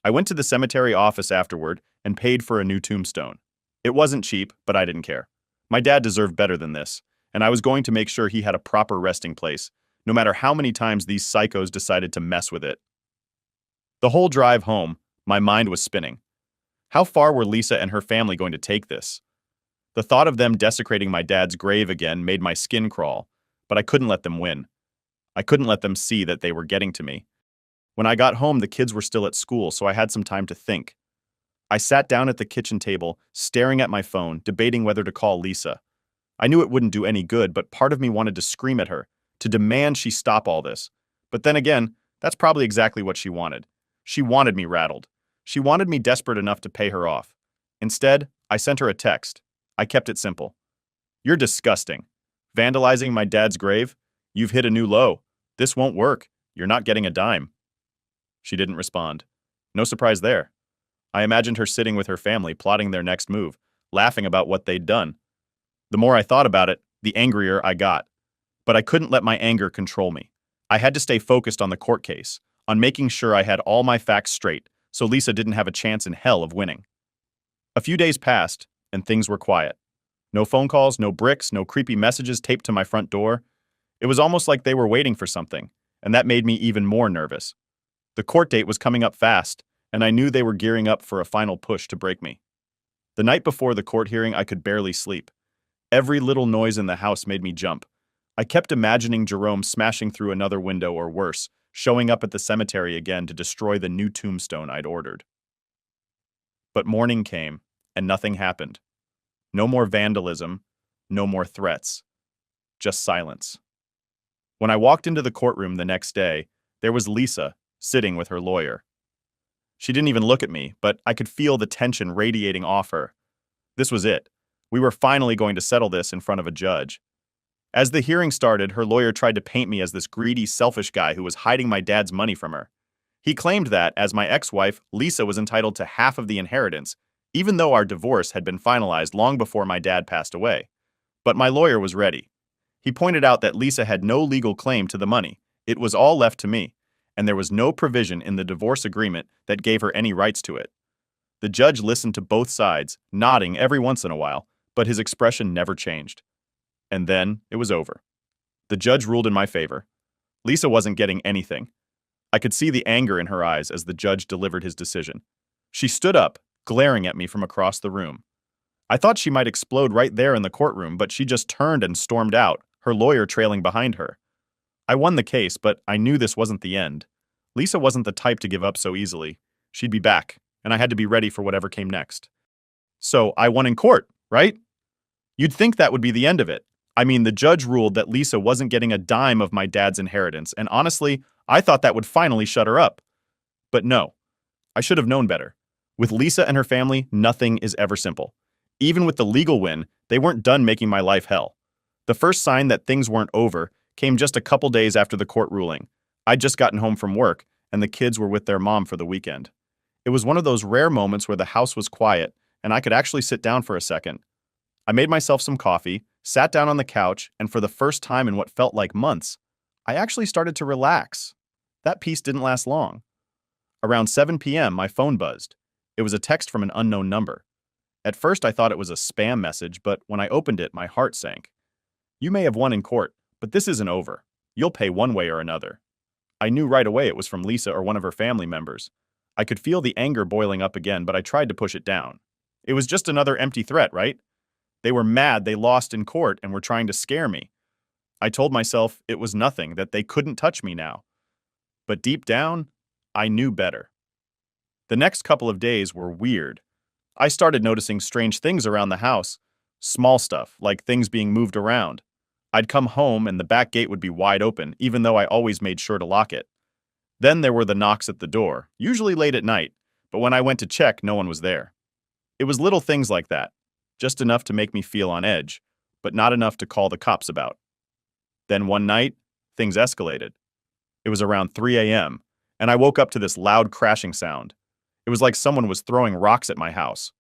A: I went to the cemetery office afterward and paid for a new tombstone. It wasn't cheap, but I didn't care. My dad deserved better than this, and I was going to make sure he had a proper resting place, no matter how many times these psychos decided to mess with it. The whole drive home, my mind was spinning. How far were Lisa and her family going to take this? The thought of them desecrating my dad's grave again made my skin crawl, but I couldn't let them win. I couldn't let them see that they were getting to me. When I got home, the kids were still at school, so I had some time to think. I sat down at the kitchen table, staring at my phone, debating whether to call Lisa. I knew it wouldn't do any good, but part of me wanted to scream at her, to demand she stop all this. But then again, that's probably exactly what she wanted. She wanted me rattled. She wanted me desperate enough to pay her off. Instead, I sent her a text. I kept it simple. "You're disgusting. Vandalizing my dad's grave? You've hit a new low. This won't work. You're not getting a dime." She didn't respond. No surprise there. I imagined her sitting with her family, plotting their next move, laughing about what they'd done. The more I thought about it, the angrier I got. But I couldn't let my anger control me. I had to stay focused on the court case, on making sure I had all my facts straight, so Lisa didn't have a chance in hell of winning. A few days passed, and things were quiet. No phone calls, no bricks, no creepy messages taped to my front door. It was almost like they were waiting for something, and that made me even more nervous. The court date was coming up fast, and I knew they were gearing up for a final push to break me. The night before the court hearing, I could barely sleep. Every little noise in the house made me jump. I kept imagining Jerome smashing through another window or worse, showing up at the cemetery again to destroy the new tombstone I'd ordered. But morning came, and nothing happened. No more vandalism, no more threats, just silence. When I walked into the courtroom the next day, there was Lisa sitting with her lawyer. She didn't even look at me, but I could feel the tension radiating off her. This was it. We were finally going to settle this in front of a judge. As the hearing started, her lawyer tried to paint me as this greedy, selfish guy who was hiding my dad's money from her. He claimed that, as my ex-wife, Lisa was entitled to half of the inheritance, even though our divorce had been finalized long before my dad passed away. But my lawyer was ready. He pointed out that Lisa had no legal claim to the money. It was all left to me, and there was no provision in the divorce agreement that gave her any rights to it. The judge listened to both sides, nodding every once in a while, but his expression never changed. And then it was over. The judge ruled in my favor. Lisa wasn't getting anything. I could see the anger in her eyes as the judge delivered his decision. She stood up, glaring at me from across the room. I thought she might explode right there in the courtroom, but she just turned and stormed out, her lawyer trailing behind her. I won the case, but I knew this wasn't the end. Lisa wasn't the type to give up so easily. She'd be back, and I had to be ready for whatever came next. So I won in court, right? You'd think that would be the end of it. I mean, the judge ruled that Lisa wasn't getting a dime of my dad's inheritance, and honestly, I thought that would finally shut her up. But no, I should have known better. With Lisa and her family, nothing is ever simple. Even with the legal win, they weren't done making my life hell. The first sign that things weren't over came just a couple days after the court ruling. I'd just gotten home from work, and the kids were with their mom for the weekend. It was one of those rare moments where the house was quiet, and I could actually sit down for a second. I made myself some coffee, sat down on the couch, and for the first time in what felt like months, I actually started to relax. That peace didn't last long. Around 7 p.m., my phone buzzed. It was a text from an unknown number. At first, I thought it was a spam message, but when I opened it, my heart sank. You may have won in court, but this isn't over. You'll pay one way or another. I knew right away it was from Lisa or one of her family members. I could feel the anger boiling up again, but I tried to push it down. It was just another empty threat, right? They were mad they lost in court and were trying to scare me. I told myself it was nothing, that they couldn't touch me now. But deep down, I knew better. The next couple of days were weird. I started noticing strange things around the house. Small stuff, like things being moved around. I'd come home and the back gate would be wide open, even though I always made sure to lock it. Then there were the knocks at the door, usually late at night, but when I went to check, no one was there. It was little things like that, just enough to make me feel on edge, but not enough to call the cops about. Then one night, things escalated. It was around 3 a.m., and I woke up to this loud crashing sound. It was like someone was throwing rocks at my house.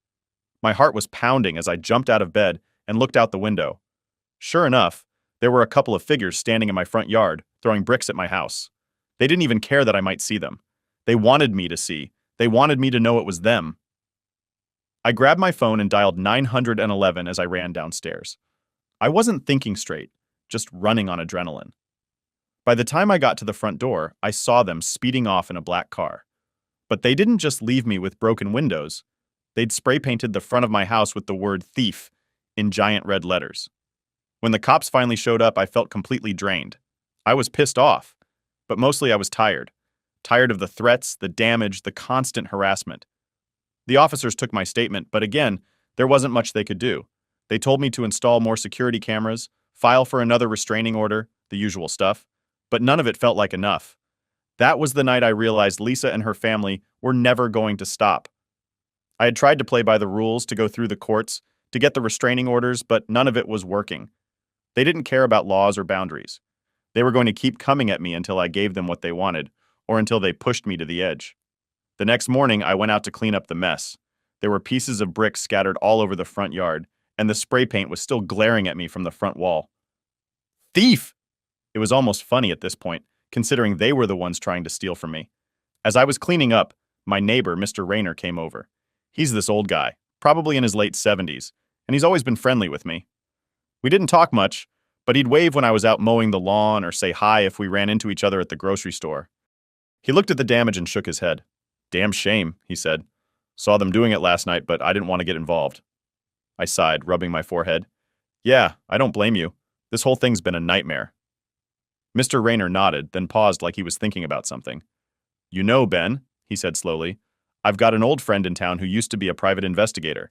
A: My heart was pounding as I jumped out of bed and looked out the window. Sure enough, there were a couple of figures standing in my front yard, throwing bricks at my house. They didn't even care that I might see them. They wanted me to see. They wanted me to know it was them. I grabbed my phone and dialed 911 as I ran downstairs. I wasn't thinking straight, just running on adrenaline. By the time I got to the front door, I saw them speeding off in a black car. But they didn't just leave me with broken windows. They'd spray painted the front of my house with the word thief in giant red letters. When the cops finally showed up, I felt completely drained. I was pissed off, but mostly I was tired. Tired of the threats, the damage, the constant harassment. The officers took my statement, but again, there wasn't much they could do. They told me to install more security cameras, file for another restraining order, the usual stuff, but none of it felt like enough. That was the night I realized Lisa and her family were never going to stop. I had tried to play by the rules, to go through the courts, to get the restraining orders, but none of it was working. They didn't care about laws or boundaries. They were going to keep coming at me until I gave them what they wanted, or until they pushed me to the edge. The next morning, I went out to clean up the mess. There were pieces of brick scattered all over the front yard, and the spray paint was still glaring at me from the front wall. Thief! It was almost funny at this point, considering they were the ones trying to steal from me. As I was cleaning up, my neighbor, Mr. Rayner, came over. He's this old guy, probably in his late 70s, and he's always been friendly with me. We didn't talk much, but he'd wave when I was out mowing the lawn or say hi if we ran into each other at the grocery store. He looked at the damage and shook his head. Damn shame, he said. Saw them doing it last night, but I didn't want to get involved. I sighed, rubbing my forehead. Yeah, I don't blame you. This whole thing's been a nightmare. Mr. Rayner nodded, then paused like he was thinking about something. You know, Ben, he said slowly, I've got an old friend in town who used to be a private investigator.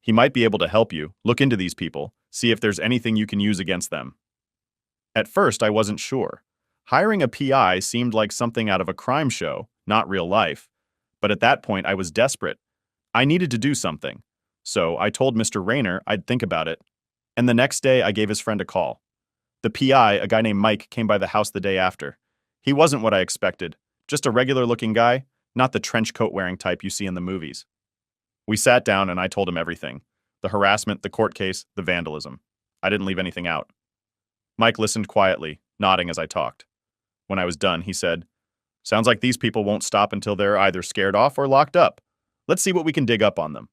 A: He might be able to help you. Look into these people, see if there's anything you can use against them. At first, I wasn't sure. Hiring a PI seemed like something out of a crime show, not real life. But at that point, I was desperate. I needed to do something. So I told Mr. Rayner I'd think about it. And the next day, I gave his friend a call. The PI, a guy named Mike, came by the house the day after. He wasn't what I expected. Just a regular-looking guy, not the trench coat-wearing type you see in the movies. We sat down and I told him everything. The harassment, the court case, the vandalism. I didn't leave anything out. Mike listened quietly, nodding as I talked. When I was done, he said, "Sounds like these people won't stop until they're either scared off or locked up. Let's see what we can dig up on them."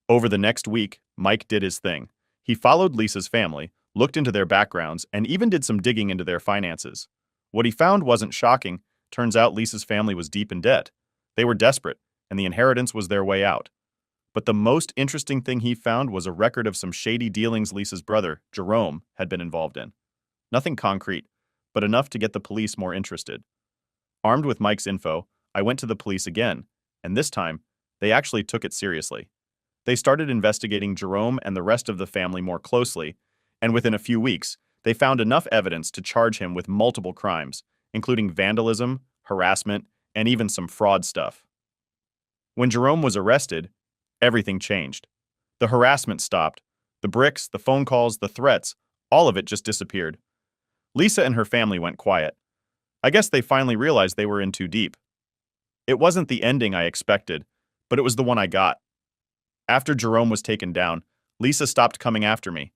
A: Over the next week, Mike did his thing. He followed Lisa's family, looked into their backgrounds, and even did some digging into their finances. What he found wasn't shocking. Turns out Lisa's family was deep in debt. They were desperate, and the inheritance was their way out. But the most interesting thing he found was a record of some shady dealings Lisa's brother, Jerome, had been involved in. Nothing concrete, but enough to get the police more interested. Armed with Mike's info, I went to the police again, and this time, they actually took it seriously. They started investigating Jerome and the rest of the family more closely, and within a few weeks, they found enough evidence to charge him with multiple crimes, including vandalism, harassment, and even some fraud stuff. When Jerome was arrested, everything changed. The harassment stopped. The bricks, the phone calls, the threats, all of it just disappeared. Lisa and her family went quiet. I guess they finally realized they were in too deep. It wasn't the ending I expected, but it was the one I got. After Jerome was taken down, Lisa stopped coming after me.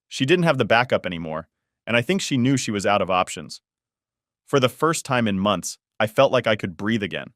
A: She didn't have the backup anymore, and I think she knew she was out of options. For the first time in months, I felt like I could breathe again.